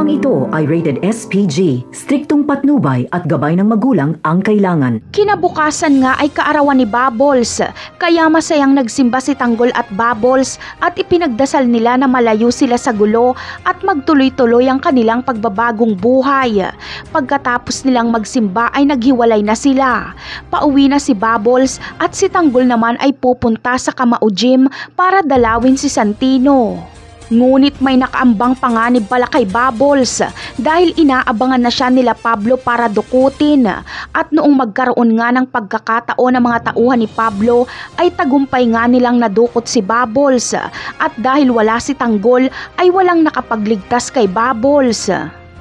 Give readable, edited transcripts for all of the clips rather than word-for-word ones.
Programang ito ay rated SPG, striktong patnubay at gabay ng magulang ang kailangan. Kinabukasan nga ay kaarawan ni Bubbles, kaya masayang nagsimba si Tanggol at Bubbles at ipinagdasal nila na malayo sila sa gulo at magtuloy-tuloy ang kanilang pagbabagong buhay. Pagkatapos nilang magsimba ay naghiwalay na sila. Pauwi na si Bubbles at si Tanggol naman ay pupunta sa Kamao Gym para dalawin si Santino. Ngunit may nakaambang panganib pala kay Bubbles dahil inaabangan na siya nila Pablo para dukutin, at noong magkaroon nga ng pagkakataon ng mga tauhan ni Pablo ay tagumpay nga nilang nadukot si Bubbles, at dahil wala si Tanggol ay walang nakapagligtas kay Bubbles.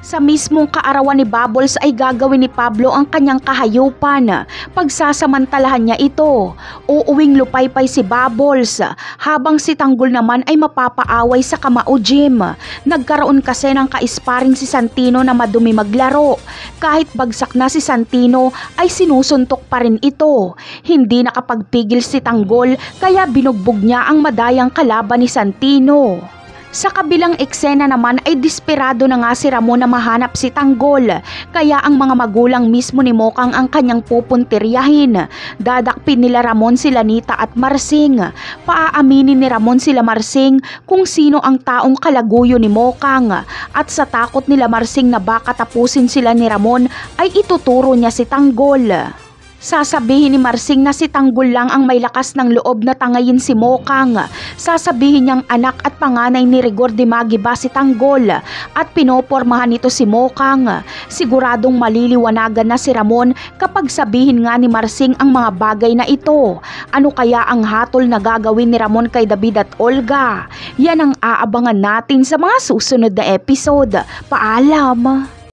Sa mismong kaarawan ni Bubbles ay gagawin ni Pablo ang kanyang kahayupan. Pagsasamantalahan niya ito, uuwing lupaypay si Bubbles habang si Tanggol naman ay mapapaaway sa Kamao Gym. Nagkaroon kasi ng kaisparing si Santino na madumi maglaro. Kahit bagsak na si Santino ay sinusuntok pa rin ito. Hindi nakapagpigil si Tanggol kaya binugbog niya ang madayang kalaban ni Santino. Sa kabilang eksena naman ay desperado na nga si Ramon na mahanap si Tanggol, kaya ang mga magulang mismo ni Mokang ang kanyang pupuntiryahin. Dadakpin nila Ramon sila Nita at Marsing. Paaaminin ni Ramon sila Marsing kung sino ang taong kalaguyo ni Mokang, at sa takot nila Marsing na baka tapusin sila ni Ramon ay ituturo niya si Tanggol. Sasabihin ni Marsing na si Tanggol lang ang may lakas ng loob na tangayin si Mokang. Sasabihin niyang anak at panganay ni Rigor de Magiba si Tanggol at pinopormahan nito si Mokang. Siguradong maliliwanagan na si Ramon kapag sabihin nga ni Marsing ang mga bagay na ito. Ano kaya ang hatol na gagawin ni Ramon kay David at Olga? Yan ang aabangan natin sa mga susunod na episode. Paalam!